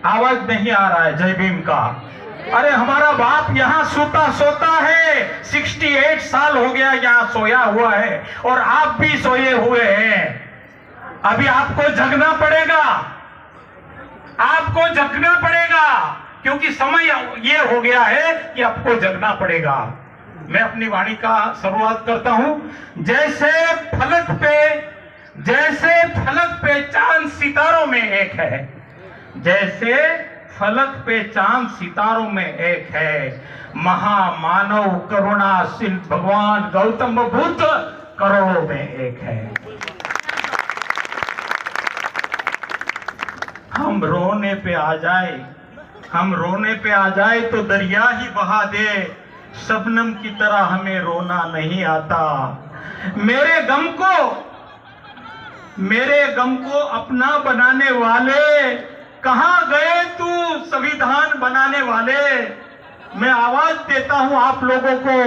आवाज नहीं आ रहा है जय भीम का। अरे हमारा बाप यहाँ सोता है, 68 साल हो गया यहाँ सोया हुआ है और आप भी सोए हुए हैं। अभी आपको जगना पड़ेगा, आपको जगना पड़ेगा, क्योंकि समय ये हो गया है कि आपको जगना पड़ेगा। मैं अपनी वाणी का शुरुआत करता हूं। जैसे फलक पे चांद सितारों में एक है, जैसे फलक पे चांद सितारों में एक है, महामानव करुणाशील भगवान गौतम बुद्ध करोड़ों में एक है। हम रोने पे आ जाए तो दरिया ही बहा दे, शबनम की तरह हमें रोना नहीं आता। मेरे गम को अपना बनाने वाले, कहां गए तू संविधान बनाने वाले। मैं आवाज देता हूं आप लोगों को,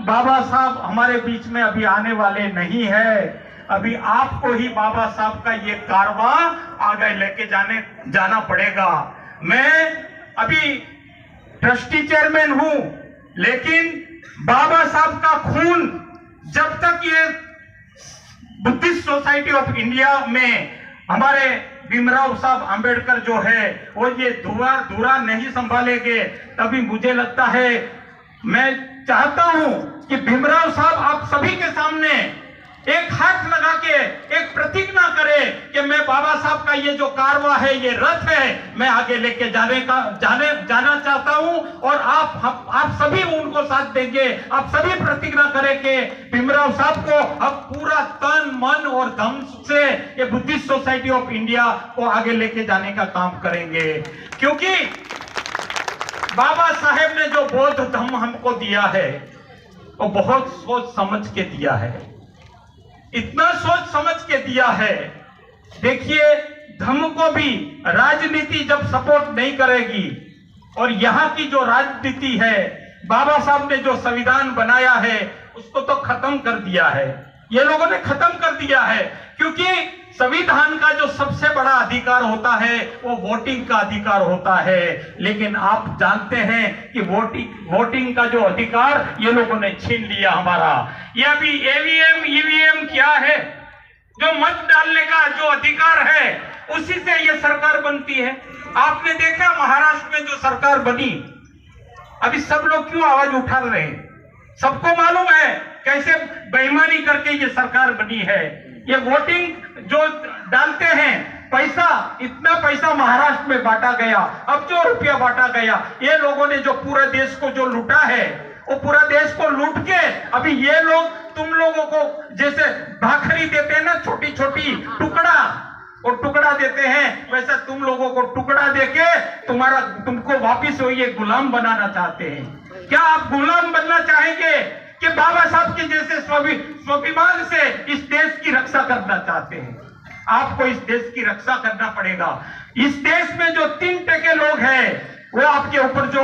बाबा साहब हमारे बीच में अभी आने वाले नहीं है। अभी आपको ही बाबा साहब का ये कारवां आगे लेके जाना पड़ेगा। मैं अभी ट्रस्टी चेयरमैन हूं, लेकिन बाबा साहब का खून जब तक ये बुद्धिस्ट सोसाइटी ऑफ इंडिया में हमारे भीमराव साहब अंबेडकर जो है वो ये धुरा नहीं संभालेंगे, तभी मुझे लगता है, मैं चाहता हूं कि भीमराव साहब आप सभी के सामने एक हाथ लगा के एक प्रतिज्ञा करे कि मैं बाबा साहब का ये जो कारवा है, ये रथ है, मैं आगे लेके जाना चाहता हूं। और आप सभी उनको साथ देंगे, आप सभी प्रतिज्ञा करें कि भीमराव साहब को अब पूरा तन मन और धन से ये बुद्धिस्ट सोसाइटी ऑफ इंडिया को आगे लेके जाने का काम करेंगे। क्योंकि बाबा साहेब ने जो बौद्ध धम्म हमको दिया है वो बहुत सोच समझ के दिया है, इतना सोच समझ के दिया है। देखिए, धम्म को भी राजनीति जब सपोर्ट नहीं करेगी, और यहाँ की जो राजनीति है, बाबा साहब ने जो संविधान बनाया है उसको तो खत्म कर दिया है, ये लोगों ने खत्म कर दिया है। क्योंकि संविधान का जो सबसे बड़ा अधिकार होता है वो वोटिंग का अधिकार होता है, लेकिन आप जानते हैं कि वोटिंग का जो अधिकार ये लोगों ने छीन लिया हमारा। ये अभी ईवीएम क्या है, जो मत डालने का जो अधिकार है उसी से ये सरकार बनती है। आपने देखा महाराष्ट्र में जो सरकार बनी, अभी सब लोग क्यों आवाज उठा रहे हैं, सबको मालूम है कैसे बेईमानी करके ये सरकार बनी है। ये वोटिंग जो डालते हैं पैसा, इतना पैसा महाराष्ट्र में बांटा गया, अब जो रुपया बांटा गया, ये लोगों ने जो पूरे देश को जो लूटा है, वो पूरा देश को लूट के अभी ये लोग तुम लोगों को जैसे भाखरी देते हैं ना, छोटी छोटी टुकड़ा देते हैं, वैसा तुम लोगों को टुकड़ा देके तुमको वापिस वो ये गुलाम बनाना चाहते हैं। क्या आप गुलाम बनना चाहेंगे कि बाबा साहब के जैसे स्वाभिमान से इस देश की रक्षा करना चाहते हैं? आपको इस देश की रक्षा करना पड़ेगा। इस देश में जो 3% लोग हैं वो आपके ऊपर जो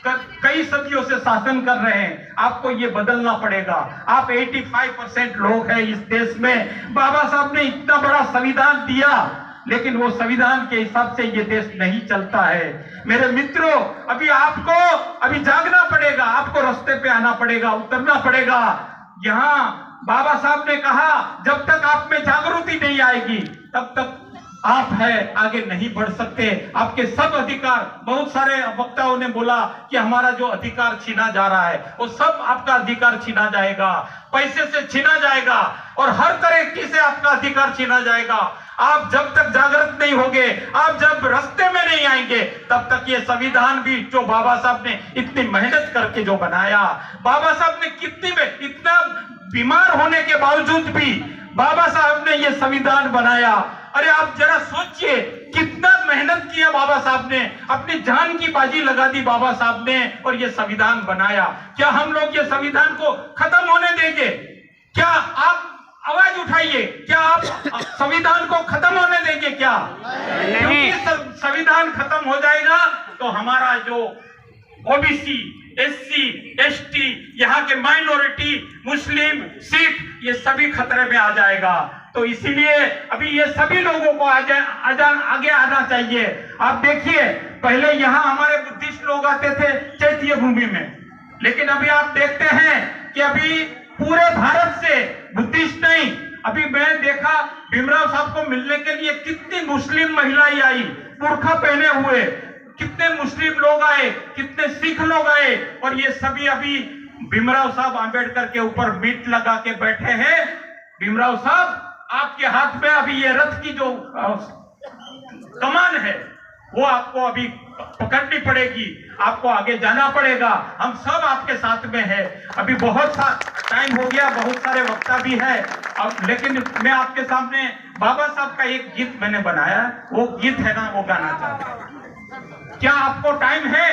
कई सदियों से शासन कर रहे हैं, आपको ये बदलना पड़ेगा। आप 85% लोग हैं इस देश में। बाबा साहब ने इतना बड़ा संविधान दिया, लेकिन वो संविधान के हिसाब से ये देश नहीं चलता है। मेरे मित्रों, अभी जागना पड़ेगा, आपको रास्ते पे आना पड़ेगा, उतरना पड़ेगा। यहाँ बाबा साहब ने कहा जब तक आप में जागृति नहीं आएगी तब तक आप है आगे नहीं बढ़ सकते। आपके सब अधिकार, बहुत सारे वक्ताओं ने बोला कि हमारा जो अधिकार छीना जा रहा है, वो सब आपका अधिकार छीना जाएगा, पैसे से छीना जाएगा और हर तरीके से आपका अधिकार छीना जाएगा। आप जब तक जागृत नहीं होंगे, आप जब रास्ते में नहीं आएंगे, तब तक ये संविधान भी जो बाबा साहब ने इतनी मेहनत करके जो बनाया, बाबा साहब ने इतना बीमार होने के बावजूद भी बाबा साहब ने ये संविधान बनाया। अरे आप जरा सोचिए कितना मेहनत किया बाबा साहब ने, अपनी जान की बाजी लगा दी बाबा साहब ने और ये संविधान बनाया। क्या हम लोग ये संविधान को खत्म होने देंगे? क्या आप आवाज उठाइए, क्या आप संविधान को खत्म होने देंगे क्या? क्योंकि संविधान खत्म हो जाएगा तो हमारा जो ओबीसी, एससी, एसटी, यहाँ के माइनॉरिटी, मुस्लिम, सिख, ये सभी खतरे में आ जाएगा। तो इसीलिए अभी ये सभी लोगों को आगे आना चाहिए। आप देखिए, पहले यहाँ हमारे बुद्धिस्ट लोग आते थे चैत्य भूमि में, लेकिन अभी आप देखते हैं कि अभी पूरे भारत से बुद्धिस्ट नहीं, अभी मैं देखा भीमराव साहब को मिलने के लिए कितनी मुस्लिम महिलाएं आई, बुर्खा पहने हुए, कितने मुस्लिम लोग आए, कितने सिख लोग आए, और ये सभी अभी भीमराव साहब आंबेडकर के ऊपर मीट लगा के बैठे हैं। भीमराव साहब, आपके हाथ में अभी ये रथ की जो कमान है वो आपको अभी पकड़नी पड़ेगी, आपको आगे जाना पड़ेगा। हम सब आपके साथ में है। अभी बहुत सा टाइम हो गया, बहुत सारे वक्ता भी है, अब लेकिन मैं आपके सामने बाबा साहब का एक गीत मैंने बनाया, वो गीत है ना, वो गाना चाहता हूं। क्या आपको टाइम है?